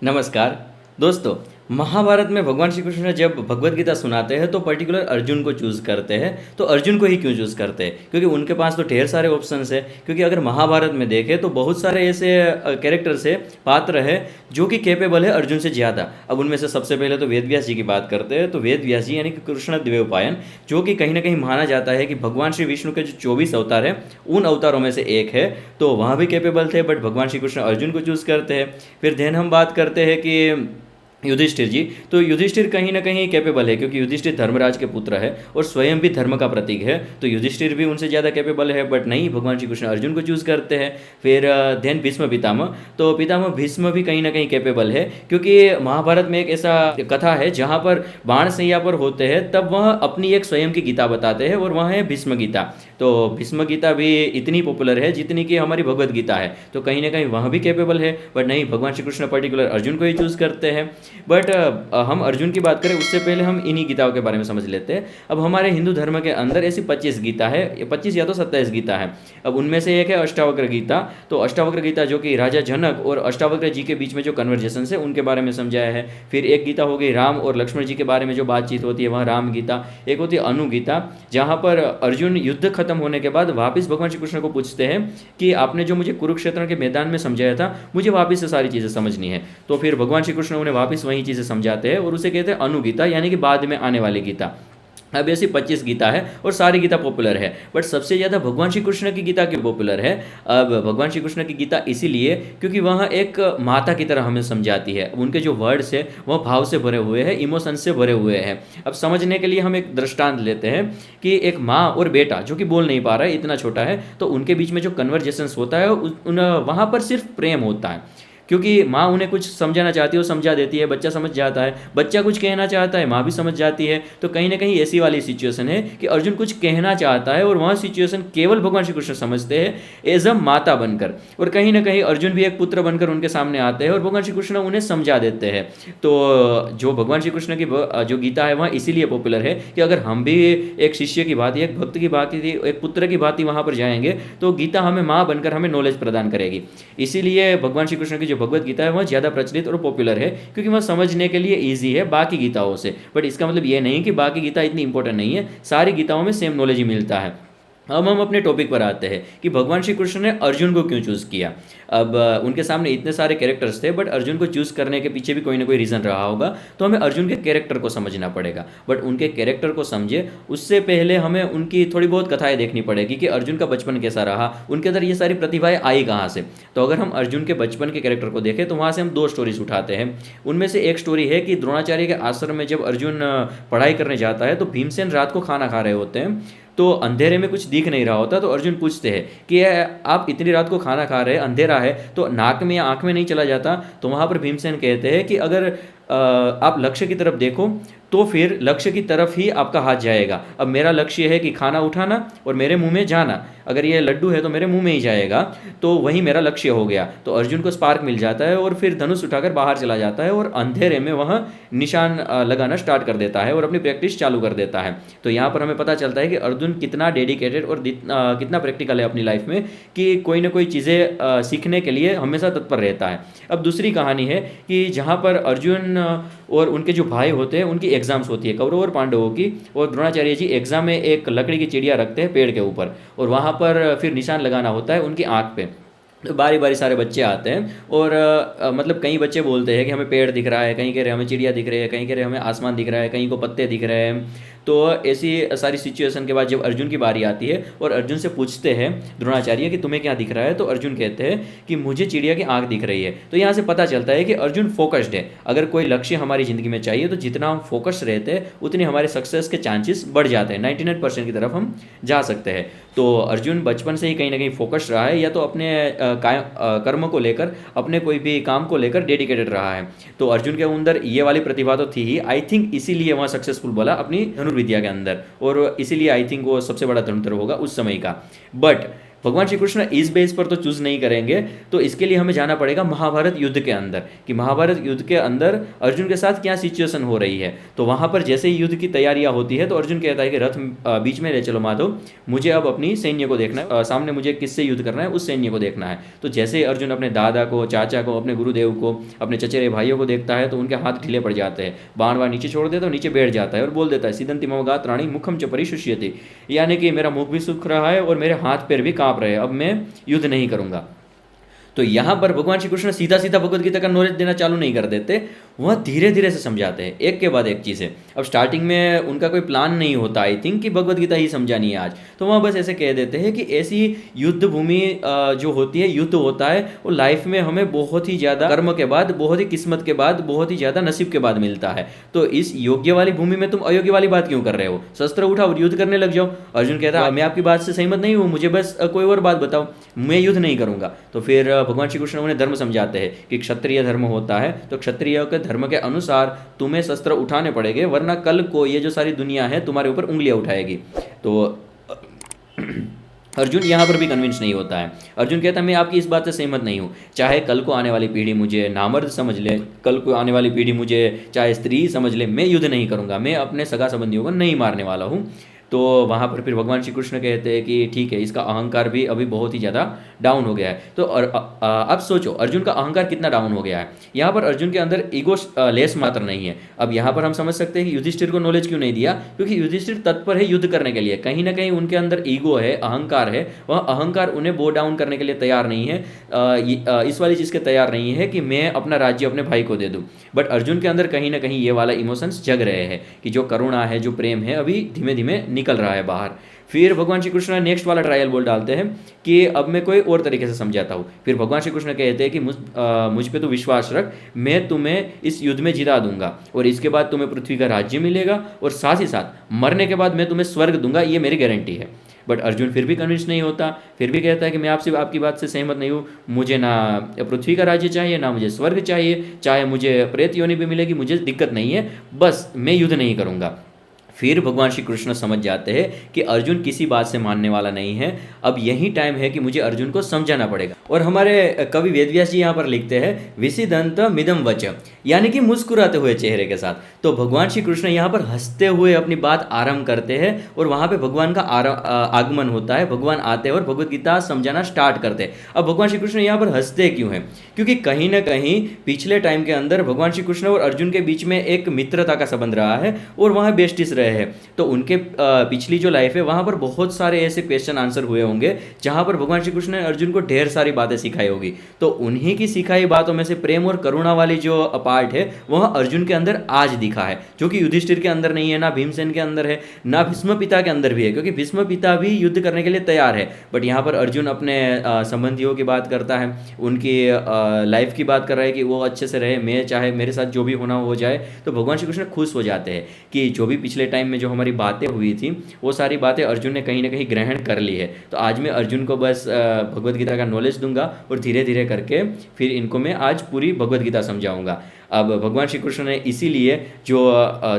नमस्कार दोस्तों। महाभारत में भगवान श्री कृष्ण जब भगवत गीता सुनाते हैं तो पर्टिकुलर अर्जुन को चूज़ करते हैं। तो अर्जुन को ही क्यों चूज़ करते हैं? क्योंकि उनके पास तो ढेर सारे ऑप्शंस है। क्योंकि अगर महाभारत में देखें तो बहुत सारे ऐसे कैरेक्टर्स है, पात्र है जो कि कैपेबल है अर्जुन से ज़्यादा। अब उनमें से सबसे पहले तो वेद व्यास जी की बात करते हैं। तो वेद व्यास जी यानी कि कृष्ण द्वैपायन, जो कि कहीं ना कहीं माना जाता है कि भगवान श्री विष्णु के जो 24 अवतार है उन अवतारों में से एक है। तो वहाँ भी कैपेबल थे, बट भगवान श्री कृष्ण अर्जुन को चूज़ करते हैं। फिर देन हम बात करते हैं कि युधिष्ठिर जी। तो युधिष्ठिर कहीं ना कहीं कैपेबल है, क्योंकि युधिष्ठिर धर्मराज के पुत्र है और स्वयं भी धर्म का प्रतीक है। तो युधिष्ठिर भी उनसे ज़्यादा कैपेबल है, बट नहीं, भगवान श्री कृष्ण अर्जुन को चूज़ करते हैं। फिर देन भीष्म पितामह। तो पितामह भीष्म भी कहीं ना कहीं कैपेबल है, क्योंकि महाभारत में एक ऐसा कथा है जहाँ पर बाण सैया पर होते हैं, तब वह अपनी एक स्वयं की गीता बताते हैं और वह है भीष्म गीता। तो भीष्म गीता भी इतनी पॉपुलर है जितनी कि हमारी भगवत गीता है। तो कहीं ना कहीं वह भी कैपेबल है, बट नहीं, भगवान श्री कृष्ण पर्टिकुलर अर्जुन को ही चूज़ करते हैं। बट हम अर्जुन की बात करें उससे पहले हम इन्हीं गीताओं के बारे में समझ लेते हैं। अब हमारे हिंदू धर्म के अंदर ऐसी 25 गीता है, 25 या तो 27 गीता है। अब उनमें से एक है अष्टावक्र गीता। तो अष्टावक्र गीता जो कि राजा जनक और अष्टावक्र जी के बीच में जो कन्वर्जेशन है उनके बारे में समझाया है। फिर एक गीता हो गई राम और लक्ष्मण जी के बारे में जो बातचीत होती है, वह राम गीता। एक होती है अनु गीता, जहाँ पर अर्जुन युद्ध खत्म होने के बाद वापस भगवान श्री कृष्ण को पूछते हैं कि आपने जो मुझे कुरुक्षेत्र के मैदान में समझाया था, मुझे वापस से सारी चीज़ें समझनी है। तो फिर भगवान श्री कृष्ण उन्हें वापस वही चीज़ें समझाते हैं और उसे कहते हैं अनुगीता, यानी कि बाद में आने वाली गीता। अब ऐसी 25 गीता है और सारी गीता पॉपुलर है, बट सबसे ज़्यादा भगवान श्री कृष्ण की गीता क्यों पॉपुलर है? अब भगवान श्री कृष्ण की गीता इसीलिए क्योंकि वह एक माता की तरह हमें समझाती है। उनके जो वर्ड्स है वह भाव से भरे हुए हैं, इमोशन से भरे हुए हैं। अब समझने के लिए हम एक दृष्टांत लेते हैं कि एक माँ और बेटा जो कि बोल नहीं पा रहा है, इतना छोटा है, तो उनके बीच में जो कन्वर्जेशंस होता है वहाँ पर सिर्फ प्रेम होता है। क्योंकि माँ उन्हें कुछ समझाना चाहती है, वो समझा देती है, बच्चा समझ जाता है। बच्चा कुछ कहना चाहता है, माँ भी समझ जाती है। तो कहीं ना कहीं ऐसी वाली सिचुएशन है कि अर्जुन कुछ कहना चाहता है और वह सिचुएशन केवल भगवान श्री कृष्ण समझते हैं एज अ माता बनकर। और कहीं ना कहीं अर्जुन भी एक पुत्र बनकर उनके सामने आते हैं और भगवान श्री कृष्ण उन्हें समझा देते हैं। तो जो भगवान श्री कृष्ण की जो गीता है वह इसीलिए पॉपुलर है कि अगर हम भी एक शिष्य की भांति, एक भक्त की भांति, एक पुत्र की भांति वहाँ पर जाएंगे तो गीता हमें माँ बनकर हमें नॉलेज प्रदान करेगी। इसीलिए भगवान श्री कृष्ण की जो भगवत गीता है वह ज़्यादा प्रचलित और पॉपुलर है, क्योंकि वह समझने के लिए ईजी है बाकी गीताओं से। बट इसका मतलब ये नहीं कि बाकी गीता इतनी इंपॉर्टेंट नहीं है, सारी गीताओं में सेम नॉलेज ही मिलता है। अब हम अपने टॉपिक पर आते हैं कि भगवान श्री कृष्ण ने अर्जुन को क्यों चूज़ किया। अब उनके सामने इतने सारे कैरेक्टर्स थे, बट अर्जुन को चूज़ करने के पीछे भी कोई ना कोई रीज़न रहा होगा। तो हमें अर्जुन के कैरेक्टर को समझना पड़ेगा। बट उनके कैरेक्टर को समझे उससे पहले हमें उनकी थोड़ी बहुत कथाएं देखनी पड़ेगी कि अर्जुन का बचपन कैसा रहा, उनके अंदर ये सारी प्रतिभाएं आई कहाँ से। तो अगर हम अर्जुन के बचपन के कैरेक्टर को देखें तो वहाँ से हम दो स्टोरीज उठाते हैं। उनमें से एक स्टोरी है कि द्रोणाचार्य के आश्रम में जब अर्जुन पढ़ाई करने जाता है तो भीमसेन रात को खाना खा रहे होते हैं। तो अंधेरे में कुछ दिख नहीं रहा होता, तो अर्जुन पूछते हैं कि आप इतनी रात को खाना खा रहे हैं, अंधेरा है, तो नाक में या आँख में नहीं चला जाता? तो वहाँ पर भीमसेन कहते हैं कि अगर आप लक्ष्य की तरफ देखो तो फिर लक्ष्य की तरफ ही आपका हाथ जाएगा। अब मेरा लक्ष्य है कि खाना उठाना और मेरे मुंह में जाना, अगर ये लड्डू है तो मेरे मुंह में ही जाएगा, तो वही मेरा लक्ष्य हो गया। तो अर्जुन को स्पार्क मिल जाता है और फिर धनुष उठाकर बाहर चला जाता है और अंधेरे में वह निशान लगाना स्टार्ट कर देता है और अपनी प्रैक्टिस चालू कर देता है। तो यहाँ पर हमें पता चलता है कि अर्जुन कितना डेडिकेटेड और कितना प्रैक्टिकल है अपनी लाइफ में, कि कोई ना कोई चीज़ें सीखने के लिए हमेशा तत्पर रहता है। अब दूसरी कहानी है कि जहाँ पर अर्जुन और उनके जो भाई होते हैं उनकी एग्जाम्स होती है, कौरवों और पांडवों की, और द्रोणाचार्य जी एग्जाम में एक लकड़ी की चिड़िया रखते हैं पेड़ के ऊपर और वहाँ पर फिर निशान लगाना होता है उनकी आँख पे। तो बारी बारी सारे बच्चे आते हैं और मतलब कई बच्चे बोलते हैं कि हमें पेड़ दिख रहा है, कहीं कह रहे हमें चिड़िया दिख रही है, कहीं कह रहे हमें आसमान दिख रहा है, कहीं को पत्ते दिख रहे हैं। तो ऐसी सारी सिचुएशन के बाद जब अर्जुन की बारी आती है और अर्जुन से पूछते हैं द्रोणाचार्य कि तुम्हें क्या दिख रहा है, तो अर्जुन कहते हैं कि मुझे चिड़िया की आँख दिख रही है। तो यहाँ से पता चलता है कि अर्जुन फोकस्ड है। अगर कोई लक्ष्य हमारी ज़िंदगी में चाहिए तो जितना हम फोकस रहते हैं उतनी हमारे सक्सेस के चांसेस बढ़ जाते हैं, 99% की तरफ हम जा सकते हैं। तो अर्जुन बचपन से ही कहीं ना कहीं फोकस्ड रहा है, या तो अपने कर्म को लेकर, अपने कोई भी काम को लेकर डेडिकेटेड रहा है। तो अर्जुन के अंदर ये वाली प्रतिभा तो थी ही, आई थिंक इसीलिए वह सक्सेसफुल बोला अपनी धनुर्विद्या के अंदर, और इसीलिए आई थिंक वो सबसे बड़ा धनुर्धर होगा उस समय का। बट भगवान श्री कृष्ण इस बेस पर तो चूज नहीं करेंगे, तो इसके लिए हमें जाना पड़ेगा महाभारत युद्ध के अंदर, कि महाभारत युद्ध के अंदर अर्जुन के साथ क्या सिचुएशन हो रही है। तो वहां पर जैसे ही युद्ध की तैयारियां होती है तो अर्जुन कहता है कि रथ बीच में ले चलो माधव, मुझे अब अपनी सैन्य को देखना है, सामने मुझे किससे युद्ध करना है उस सैन्य को देखना है। तो जैसे ही अर्जुन अपने दादा को, चाचा को, अपने गुरुदेव को, अपने चचेरे भाइयों को देखता है तो उनके हाथ ढीले पड़ जाते हैं, बाण बाण नीचे छोड़ देता है, नीचे बैठ जाता है और बोल देता है सीदंती मम गात्राणि मुखम च परिशुष्यति, यानी कि मेरा मुख भी सूख रहा है और मेरे हाथ पैर भी कांप रहे हैं, अब मैं युद्ध नहीं करूंगा। तो यहाँ पर भगवान श्री कृष्ण सीधा सीधा भगवत गीता का नॉलेज देना चालू नहीं कर देते, वह धीरे धीरे से समझाते हैं, एक के बाद एक चीज़ें। अब स्टार्टिंग में उनका कोई प्लान नहीं होता आई थिंक कि भगवत गीता ही समझानी है आज, तो वह बस ऐसे कह देते हैं कि ऐसी युद्ध भूमि जो होती है, युद्ध होता है वो लाइफ में हमें बहुत ही ज़्यादा कर्म के बाद, बहुत ही किस्मत के बाद, बहुत ही ज़्यादा नसीब के बाद मिलता है। तो इस योग्य वाली भूमि में तुम अयोग्य वाली बात क्यों कर रहे हो, शस्त्र उठाओ और युद्ध करने लग जाओ। अर्जुन कहता है मैं आपकी बात से सहमत नहीं हूँ, मुझे बस कोई और बात बताओ, मैं युद्ध नहीं करूँगा। तो फिर भगवान श्री कृष्ण उन्हें धर्म समझाते हैं कि क्षत्रिय धर्म होता है, तो क्षत्रिय के धर्म के अनुसार तुम्हें शस्त्र उठाने पड़ेंगे, वरना कल को ये जो सारी दुनिया है तुम्हारे ऊपर उंगलियां उठाएगी। तो अर्जुन यहाँ पर भी कन्विंस नहीं होता है। अर्जुन कहता है मैं आपकी इस बात से सहमत नहीं हूँ, चाहे कल को आने वाली पीढ़ी मुझे नामर्द समझ ले, कल को आने वाली पीढ़ी मुझे चाहे स्त्री समझ ले, मैं युद्ध नहीं करूँगा, मैं अपने सगा संबंधियों को नहीं मारने वाला हूँ। तो वहाँ पर फिर भगवान श्री कृष्ण कहते हैं कि ठीक है, इसका अहंकार भी अभी बहुत ही ज़्यादा डाउन हो गया है। तो अब सोचो अर्जुन का अहंकार कितना डाउन हो गया है। यहाँ पर अर्जुन के अंदर ईगो लेस मात्र नहीं है। अब यहाँ पर हम समझ सकते हैं कि युधिष्ठिर को नॉलेज क्यों नहीं दिया, क्योंकि युधिष्ठिर तत्पर है युद्ध करने के लिए, कहीं ना कहीं उनके अंदर ईगो है, अहंकार है, वह अहंकार उन्हें बो डाउन करने के लिए तैयार नहीं है, इस वाली चीज़ के तैयार नहीं है कि मैं अपना राज्य अपने भाई को दे दूँ। बट अर्जुन के अंदर कहीं ना कहीं ये वाला इमोशंस जग रहे हैं कि जो करुणा है, जो प्रेम है, अभी धीमे धीमे निकल रहा है बाहर। फिर भगवान श्री कृष्ण नेक्स्ट वाला ट्रायल बोल डालते हैं कि अब मैं कोई और तरीके से समझाता हूँ। फिर भगवान श्री कृष्ण कहते हैं कि मुझ पे तो विश्वास रख, मैं तुम्हें इस युद्ध में जिता दूंगा और इसके बाद तुम्हें पृथ्वी का राज्य मिलेगा और साथ ही साथ मरने के बाद मैं तुम्हें स्वर्ग दूंगा, ये मेरी गारंटी है। बट अर्जुन फिर भी कन्विंस नहीं होता, फिर भी कहता है कि मैं आपकी बात से सहमत नहीं हूँ, मुझे ना पृथ्वी का राज्य चाहिए, ना मुझे स्वर्ग चाहिए, चाहे मुझे प्रेत योनि भी मिलेगी, मुझे दिक्कत नहीं है, बस मैं युद्ध नहीं करूँगा। फिर भगवान श्री कृष्ण समझ जाते हैं कि अर्जुन किसी बात से मानने वाला नहीं है, अब यही टाइम है कि मुझे अर्जुन को समझाना पड़ेगा। और हमारे कवि वेदव्यास जी यहाँ पर लिखते हैं विसिदंत मिदम वच, यानी कि मुस्कुराते हुए चेहरे के साथ। तो भगवान श्री कृष्ण यहाँ पर हंसते हुए अपनी बात आरंभ करते हैं और वहाँ पे भगवान का आगमन होता है, भगवान आते हैं और भगवत गीता समझाना स्टार्ट करते हैं। अब भगवान श्री कृष्ण यहाँ पर हंसते क्यों हैं, क्योंकि कहीं ना कहीं पिछले टाइम के अंदर भगवान श्री कृष्ण और अर्जुन के बीच में एक मित्रता का संबंध रहा है और वहाँ बेस्टिस रहे हैं। तो उनके पिछली जो लाइफ है वहाँ पर बहुत सारे ऐसे क्वेश्चन आंसर हुए होंगे जहाँ पर भगवान श्री कृष्ण ने अर्जुन को ढेर सारी बातें सिखाई होगी। तो उन्हीं की सिखाई बातों में से प्रेम और करुणा वाली जो पार्ट है वह अर्जुन के अंदर आज दिखा है, जो कि युधिष्ठिर के अंदर नहीं है, ना भीमसेन के अंदर है, ना भीष्म पिता के अंदर भी है, क्योंकि भीष्म पिता भी युद्ध करने के लिए तैयार है। बट यहाँ पर अर्जुन अपने संबंधियों की बात करता है, उनकी लाइफ की बात कर रहा है कि वो अच्छे से रहे, मैं चाहे मेरे साथ जो भी होना हो जाए। तो भगवान श्री कृष्ण खुश हो जाते हैं कि जो भी पिछले टाइम में जो हमारी बातें हुई थी वो सारी बातें अर्जुन ने कहीं ना कहीं ग्रहण कर ली है। तो आज मैं अर्जुन को बस भगवत गीता का नॉलेज दूंगा और धीरे धीरे करके फिर इनको मैं आज पूरी भगवत गीता समझाऊंगा। अब भगवान श्री कृष्ण ने इसीलिए जो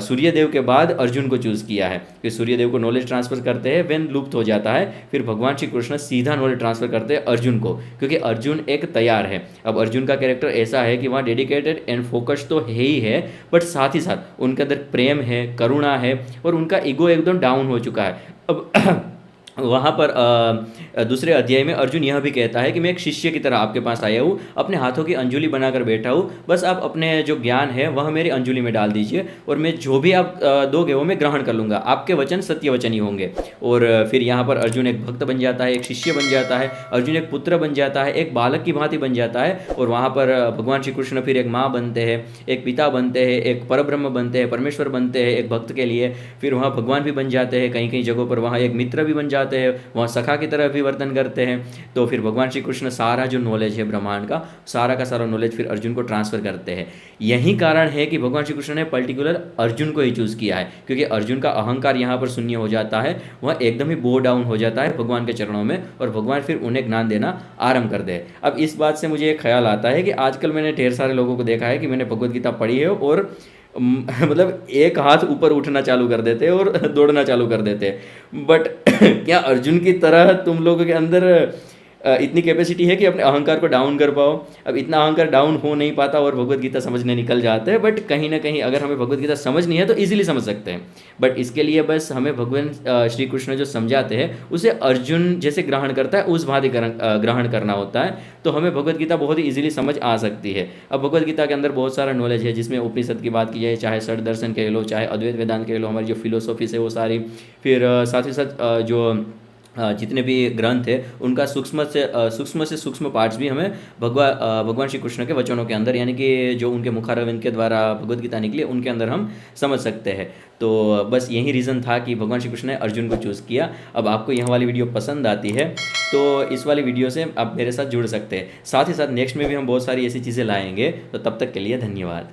सूर्यदेव के बाद अर्जुन को चूज़ किया है कि सूर्यदेव को नॉलेज ट्रांसफर करते हैं, वेन लुप्त हो जाता है, फिर भगवान श्री कृष्ण सीधा नॉलेज ट्रांसफर करते हैं अर्जुन को, क्योंकि अर्जुन एक तैयार है। अब अर्जुन का कैरेक्टर ऐसा है कि वहाँ डेडिकेटेड एंड फोकस तो है ही है, बट साथ ही साथ उनके अंदर प्रेम है, करुणा है और उनका ईगो एकदम डाउन हो चुका है। अब वहाँ पर दूसरे अध्याय में अर्जुन यह भी कहता है कि मैं एक शिष्य की तरह आपके पास आया हूँ, अपने हाथों की अंजुलि बनाकर बैठा हूँ, बस आप अपने जो ज्ञान है वह मेरी अंजुलि में डाल दीजिए और मैं जो भी आप दोगे वो मैं ग्रहण कर लूँगा, आपके वचन सत्य वचन ही होंगे। और फिर यहाँ पर अर्जुन एक भक्त बन जाता है, एक शिष्य बन जाता है, अर्जुन एक पुत्र बन जाता है, एक बालक की भांति बन जाता है। और वहाँ पर भगवान श्री कृष्ण फिर एक माँ बनते हैं, एक पिता बनते हैं, एक परब्रह्म बनते हैं, परमेश्वर बनते हैं एक भक्त के लिए। फिर वहाँ भगवान भी बन जाते हैं, कहीं कहीं जगहों पर वहाँ एक मित्र भी बन जाते हैं, वहाँ सखा की तरह भी वर्तन करते हैं। तो फिर भगवान श्री कृष्ण सारा जो नॉलेज है ब्रह्मांड का, सारा का सारा नॉलेज फिर अर्जुन को ट्रांसफर करते हैं। यही कारण है कि भगवान श्री कृष्ण ने पर्टिकुलर अर्जुन को ही चूज़ किया है, क्योंकि अर्जुन का अहंकार यहाँ पर शून्य हो जाता है, वह एकदम ही बो डाउन हो जाता है भगवान के चरणों में और भगवान फिर उन्हें ज्ञान देना आरंभ कर दे। अब इस बात से मुझे एक ख्याल आता है कि आजकल मैंने ढेर सारे लोगों को देखा है कि मैंने भगवद गीता पढ़ी है और मतलब एक हाथ ऊपर उठना चालू कर देते और दौड़ना चालू कर देते। बट क्या अर्जुन की तरह तुम लोगों के अंदर इतनी कैपेसिटी है कि अपने अहंकार को डाउन कर पाओ? अब इतना अहंकार डाउन हो नहीं पाता और भगवत गीता समझने निकल जाते हैं। बट कहीं ना कहीं अगर हमें भगवत गीता समझनी है तो इजीली समझ सकते हैं। बट इसके लिए बस हमें भगवान श्री कृष्ण जो समझाते हैं उसे अर्जुन जैसे ग्रहण करता है उस भांति ग्रहण करना होता है। तो हमें भगवत गीता बहुत ही इजीली समझ आ सकती है। अब भगवत गीता के अंदर बहुत सारा नॉलेज है, जिसमें उपनिषद की बात की जाए, चाहे षड दर्शन कह लो, चाहे अद्वैत वेदांत कह लो, हमारी जो फिलोसॉफीज है वो सारी, फिर साथ ही साथ जो जितने भी ग्रंथ है उनका सूक्ष्म से सूक्ष्म पार्ट्स भी हमें भगवान श्री कृष्ण के वचनों के अंदर, यानी कि जो उनके मुखारविंद के द्वारा भगवत गीता निकली उनके अंदर हम समझ सकते हैं। तो बस यही रीज़न था कि भगवान श्री कृष्ण ने अर्जुन को चूज़ किया। अब आपको यह वाली वीडियो पसंद आती है तो इस वाली वीडियो से आप मेरे साथ जुड़ सकते हैं। साथ ही साथ नेक्स्ट में भी हम बहुत सारी ऐसी चीज़ें लाएंगे। तो तब तक के लिए धन्यवाद।